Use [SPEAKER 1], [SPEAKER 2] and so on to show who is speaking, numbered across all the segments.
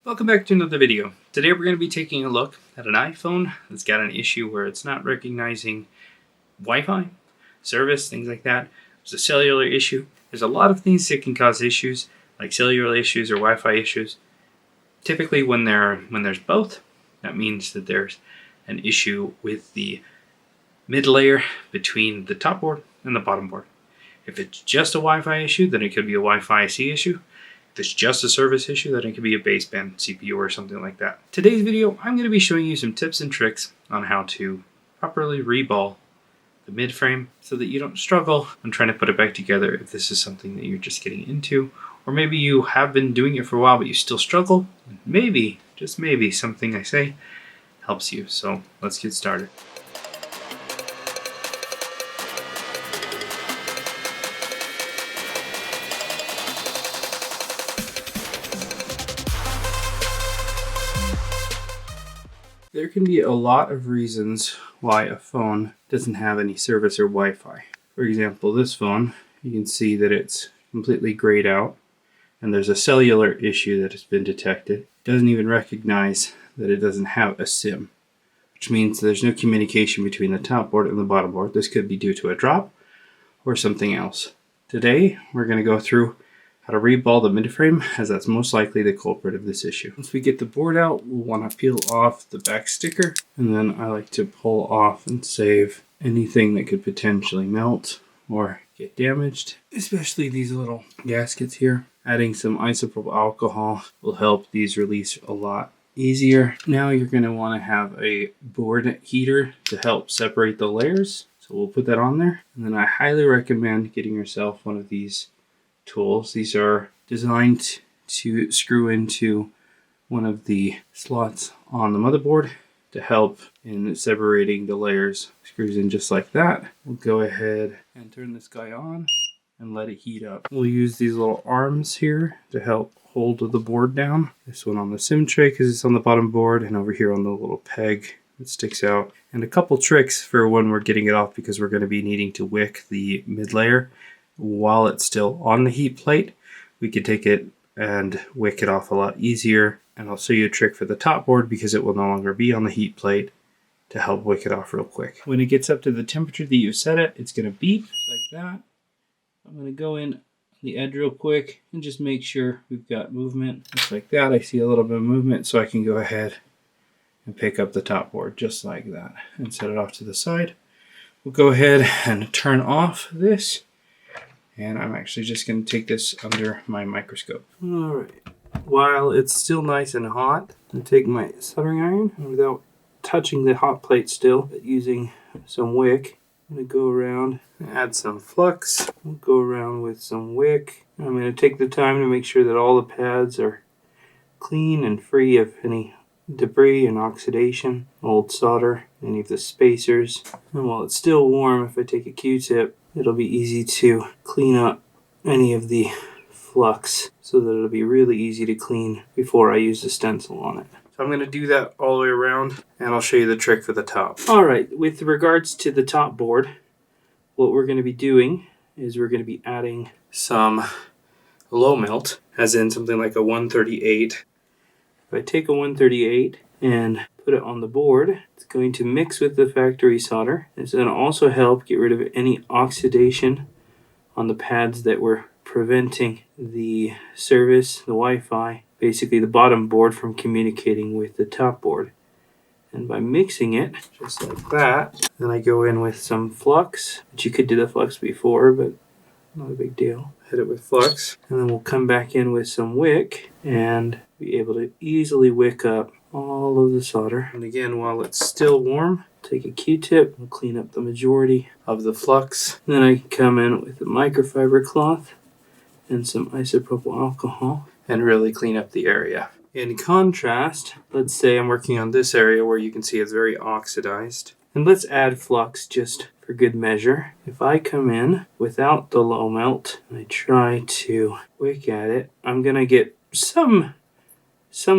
[SPEAKER 1] Welcome back to another video. Today we're going to be taking a look at an iPhone that's got an issue where it's not recognizing Wi-Fi, service, things like that. There's a cellular issue. There's a lot of things that can cause issues, like cellular issues or Wi-Fi issues. Typically when there's both, that means that there's an issue with the mid layer between the top board and the bottom board. If it's just a Wi-Fi issue, then it could be a Wi-Fi C issue. If it's just a service issue, then it could be a baseband CPU or something like that. Today's video, I'm going to be showing you some tips and tricks on how to properly reball the midframe so that you don't struggle when trying to put it back together if this is something that you're just getting into, or maybe you have been doing it for a while but you still struggle. Maybe, just maybe, something I say helps you. So let's get started. There can be a lot of reasons why a phone doesn't have any service or Wi-Fi. For example, this phone, you can see that it's completely grayed out and there's a cellular issue that has been detected. It doesn't even recognize that it doesn't have a SIM, which means there's no communication between the top board and the bottom board. This could be due to a drop or something else. Today, we're going to go through how to reball the midframe, as that's most likely the culprit of this issue. Once we get the board out, we'll want to peel off the back sticker, and then I like to pull off and save anything that could potentially melt or get damaged, especially these little gaskets here. Adding some isopropyl alcohol will help these release a lot easier. Now you're going to want to have a board heater to help separate the layers, so we'll put that on there. And then I highly recommend getting yourself one of these tools. These are designed to screw into one of the slots on the motherboard to help in separating the layers. Screws in just like that. We'll go ahead and turn this guy on and let it heat up. We'll use these little arms here to help hold the board down. This one on the SIM tray because it's on the bottom board, and over here on the little peg that sticks out. And a couple tricks for when we're getting it off, because we're going to be needing to wick the mid layer while it's still on the heat plate. We could take it and wick it off a lot easier. And I'll show you a trick for the top board because it will no longer be on the heat plate to help wick it off real quick. When it gets up to the temperature that you set it, it's going to beep like that. I'm going to go in on the edge real quick and just make sure we've got movement. Just like that. I see a little bit of movement, so I can go ahead and pick up the top board just like that and set it off to the side. We'll go ahead and turn off this. And I'm actually just going to take this under my microscope. Alright, while it's still nice and hot, I'm going to take my soldering iron, and without touching the hot plate still, but using some wick, I'm going to go around and add some flux. We'll go around with some wick. I'm going to take the time to make sure that all the pads are clean and free of any debris and oxidation, old solder, any of the spacers. And while it's still warm, if I take a Q-tip, it'll be easy to clean up any of the flux so that it'll be really easy to clean before I use the stencil on it. So I'm going to do that all the way around, and I'll show you the trick for the top. Alright, with regards to the top board, what we're going to be doing is we're going to be adding some low melt, as in something like a 138. If I take a 138 and put it on the board, it's going to mix with the factory solder. It's going to also help get rid of any oxidation on the pads that were preventing the service, the Wi-Fi, basically the bottom board, from communicating with the top board. And by mixing it, just like that, then I go in with some flux, which you could do the flux before, but not a big deal. Hit it with flux, and then we'll come back in with some wick and be able to easily wick up all of the solder. And again, while it's still warm, take a Q-tip and clean up the majority of the flux. And then I can come in with a microfiber cloth and some isopropyl alcohol and really clean up the area. In contrast, let's say I'm working on this area where you can see it's very oxidized. And let's add flux just for good measure. If I come in without the low melt and I try to wick at it, I'm going to get some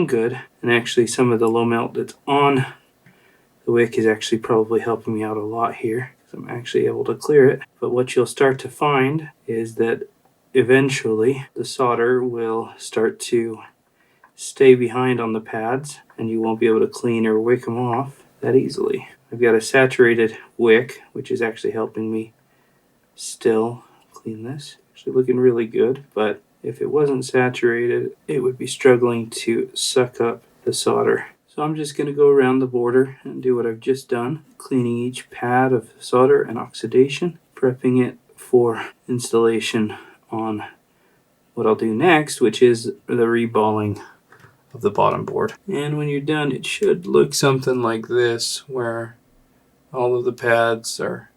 [SPEAKER 1] good. And actually some of the low melt that's on the wick is actually probably helping me out a lot here, because I'm actually able to clear it. But what you'll start to find is that eventually the solder will start to stay behind on the pads and you won't be able to clean or wick them off that easily. I've got a saturated wick, which is actually helping me still clean this. Actually looking really good, but if it wasn't saturated, it would be struggling to suck up the solder. So I'm just going to go around the border and do what I've just done, cleaning each pad of solder and oxidation, prepping it for installation on what I'll do next, which is the reballing of the bottom board. And when you're done, it should look something like this, where all of the pads are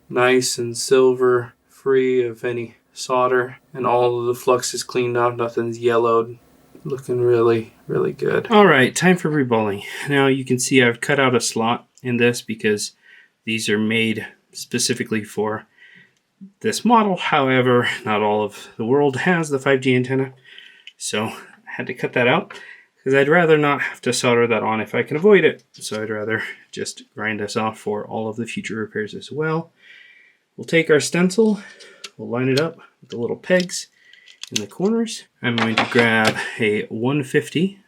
[SPEAKER 1] nice and silver, free of any solder, and all of the flux is cleaned off, nothing's yellowed. Looking really, really good. All right, time for reballing. Now you can see I've cut out a slot in this because these are made specifically for this model. However, not all of the world has the 5G antenna, so I had to cut that out because I'd rather not have to solder that on if I can avoid it. So I'd rather just grind this off for all of the future repairs as well. We'll take our stencil, we'll line it up with the little pegs in the corners. I'm going to grab a 150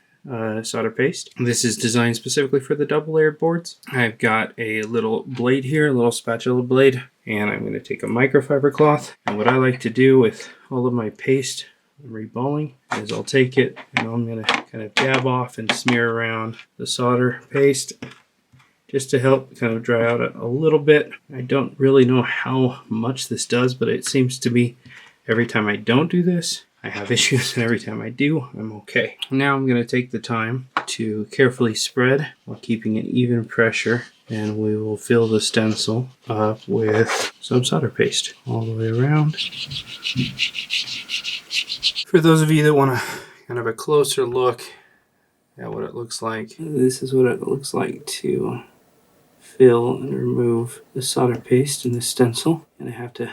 [SPEAKER 1] solder paste. This is designed specifically for the double layered boards. I've got a little blade here, a little spatula blade, and I'm going to take a microfiber cloth. And what I like to do with all of my paste reballing is I'll take it and I'm going to kind of dab off and smear around the solder paste just to help kind of dry out a little bit. I don't really know how much this does, but it seems to be every time I don't do this, I have issues, and every time I do, I'm okay. Now I'm going to take the time to carefully spread while keeping an even pressure, and we will fill the stencil up with some solder paste all the way around. For those of you that want to kind of a closer look at what it looks like, this is what it looks like to fill and remove the solder paste in the stencil. And I have to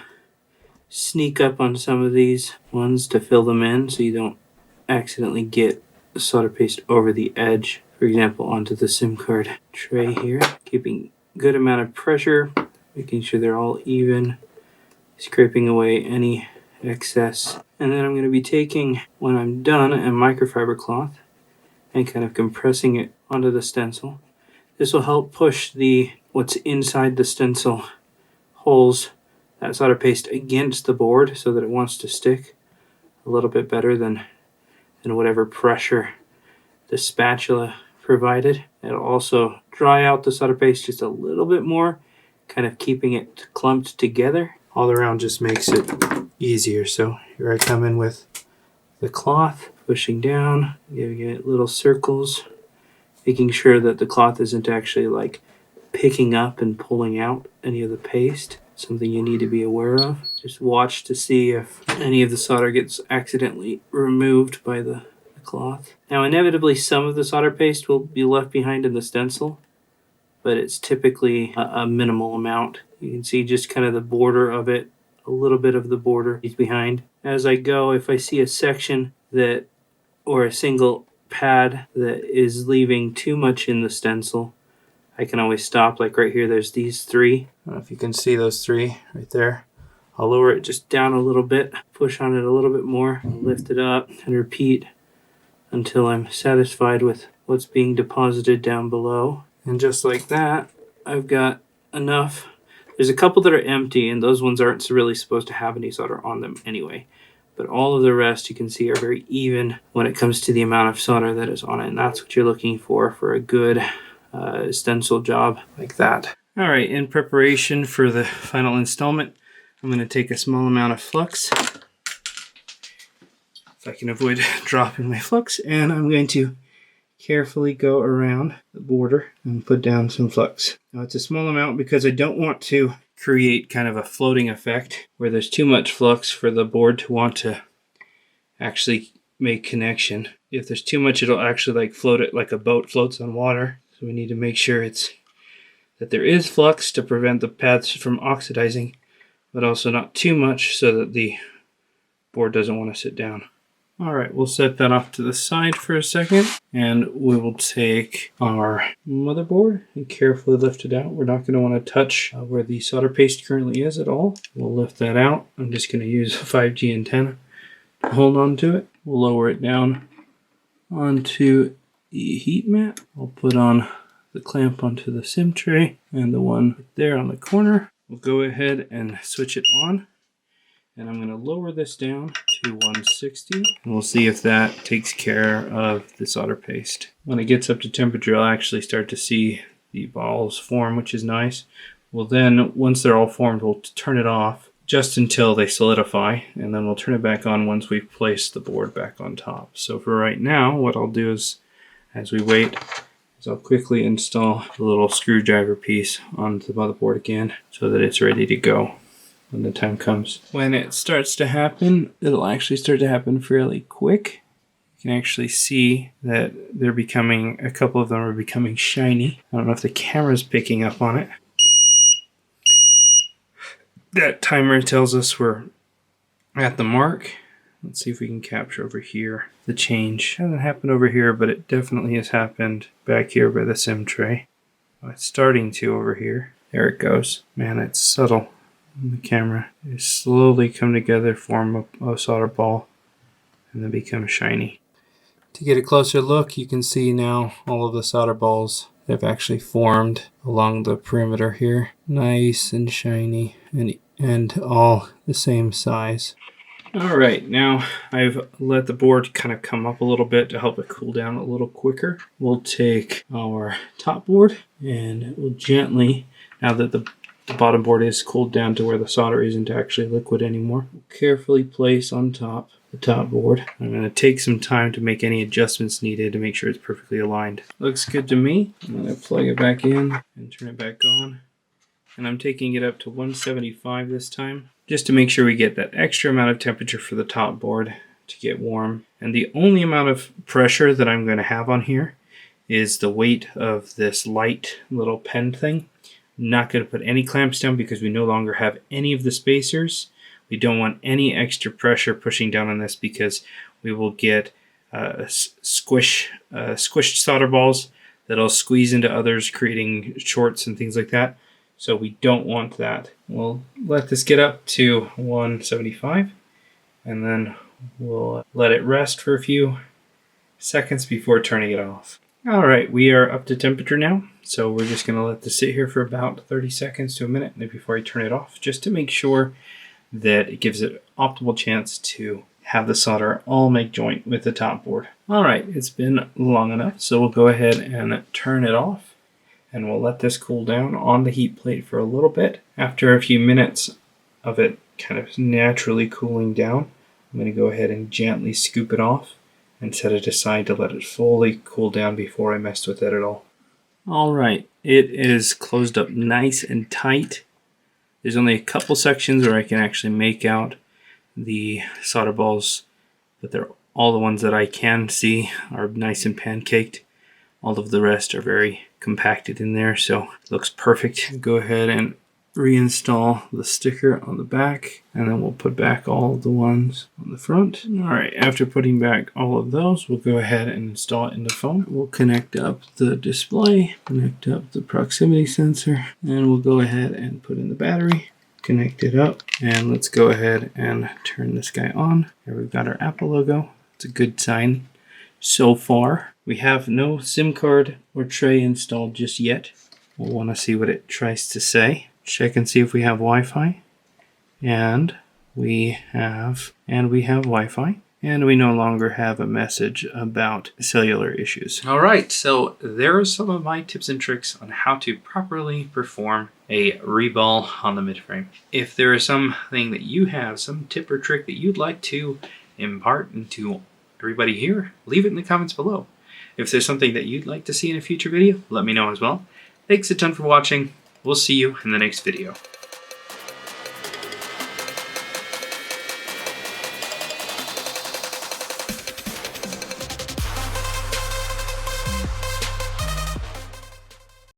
[SPEAKER 1] sneak up on some of these ones to fill them in so you don't accidentally get the solder paste over the edge, for example, onto the SIM card tray here. Keeping good amount of pressure, making sure they're all even, scraping away any excess. And then I'm going to be taking, when I'm done, a microfiber cloth and kind of compressing it onto the stencil. This will help push what's inside the stencil holes, that solder paste, against the board so that it wants to stick a little bit better than whatever pressure the spatula provided. It'll also dry out the solder paste just a little bit more, kind of keeping it clumped together. All around just makes it easier. So here I come in with the cloth, pushing down, giving it little circles, making sure that the cloth isn't actually like picking up and pulling out any of the paste. Something you need to be aware of. Just watch to see if any of the solder gets accidentally removed by the cloth. Now inevitably some of the solder paste will be left behind in the stencil, but it's typically a minimal amount. You can see just kind of the border of it, a little bit of the border is behind. As I go, if I see a section or a single pad that is leaving too much in the stencil, I can always stop. Like right here, there's these three. I don't know if you can see those three right there. I'll lower it just down a little bit, push on it a little bit more, lift it up, and repeat until I'm satisfied with what's being deposited down below. And just like that, I've got enough. There's a couple that are empty, and those ones aren't really supposed to have any solder on them anyway. But all of the rest, you can see, are very even when it comes to the amount of solder that is on it. And that's what you're looking for a good stencil job like that. All right, in preparation for the final installment, I'm going to take a small amount of flux, if I can avoid dropping my flux, and I'm going to carefully go around the border and put down some flux. Now it's a small amount because I don't want to create kind of a floating effect where there's too much flux for the board to want to actually make connection. If there's too much, it'll actually like float it like a boat floats on water. So we need to make sure that there is flux to prevent the pads from oxidizing, but also not too much so that the board doesn't want to sit down. All right, we'll set that off to the side for a second, and we will take our motherboard and carefully lift it out. We're not going to want to touch where the solder paste currently is at all. We'll lift that out. I'm just going to use a 5G antenna to hold on to it. We'll lower it down onto the heat mat. I'll put on the clamp onto the sim tray and the one there on the corner. We'll go ahead and switch it on. And I'm going to lower this down to 160. And we'll see if that takes care of the solder paste. When it gets up to temperature, I'll actually start to see the balls form, which is nice. Well then, once they're all formed, we'll turn it off just until they solidify. And then we'll turn it back on once we've placed the board back on top. So for right now, what I'll do is, as we wait, is I'll quickly install the little screwdriver piece onto the motherboard again so that it's ready to go when the time comes. When it starts to happen, it'll actually start to happen fairly quick. You can actually see that they're becoming, a couple of them are becoming shiny. I don't know if the camera's picking up on it. That timer tells us we're at the mark. Let's see if we can capture over here the change. It hasn't happened over here, but it definitely has happened back here by the sim tray. Oh, it's starting to over here. There it goes. Man, it's subtle. The camera is slowly come together, form a solder ball, and then become shiny. To get a closer look, you can see now all of the solder balls have actually formed along the perimeter here. Nice and shiny and all the same size. Alright, now I've let the board kind of come up a little bit to help it cool down a little quicker. We'll take our top board and we'll gently, now that the bottom board is cooled down to where the solder isn't actually liquid anymore, we'll carefully place on top the top board. I'm going to take some time to make any adjustments needed to make sure it's perfectly aligned. Looks good to me. I'm going to plug it back in and turn it back on. And I'm taking it up to 175 this time, just to make sure we get that extra amount of temperature for the top board to get warm. And the only amount of pressure that I'm going to have on here is the weight of this light little pen thing. Not going to put any clamps down because we no longer have any of the spacers. We don't want any extra pressure pushing down on this because we will get squished solder balls that'll squeeze into others, creating shorts and things like that. So we don't want that. We'll let this get up to 175 and then we'll let it rest for a few seconds before turning it off. Alright, we are up to temperature now, so we're just going to let this sit here for about 30 seconds to a minute before I turn it off, just to make sure that it gives it an optimal chance to have the solder all make joint with the top board. Alright, it's been long enough, so we'll go ahead and turn it off, and we'll let this cool down on the heat plate for a little bit. After a few minutes of it kind of naturally cooling down, I'm going to go ahead and gently scoop it off and set it aside to let it fully cool down before I messed with it at all. Alright, it is closed up nice and tight. There's only a couple sections where I can actually make out the solder balls, but they're all the ones that I can see are nice and pancaked. All of the rest are very compacted in there, so it looks perfect. Go ahead and reinstall the sticker on the back, and then we'll put back all of the ones on the front. Alright, after putting back all of those, we'll go ahead and install it in the phone. We'll connect up the display, connect up the proximity sensor, and we'll go ahead and put in the battery, connect it up, and let's go ahead and turn this guy on. Here we've got our Apple logo. It's a good sign so far. We have no SIM card or tray installed just yet. We'll want to see what it tries to say. Check and see if we have Wi-Fi, and we have Wi-Fi, and we no longer have a message about cellular issues. All right, so there are some of my tips and tricks on how to properly perform a reball on the midframe. If there is something that you have, some tip or trick that you'd like to impart into everybody here, leave it in the comments below. If there's something that you'd like to see in a future video, let me know as well. Thanks a ton for watching. We'll see you in the next video.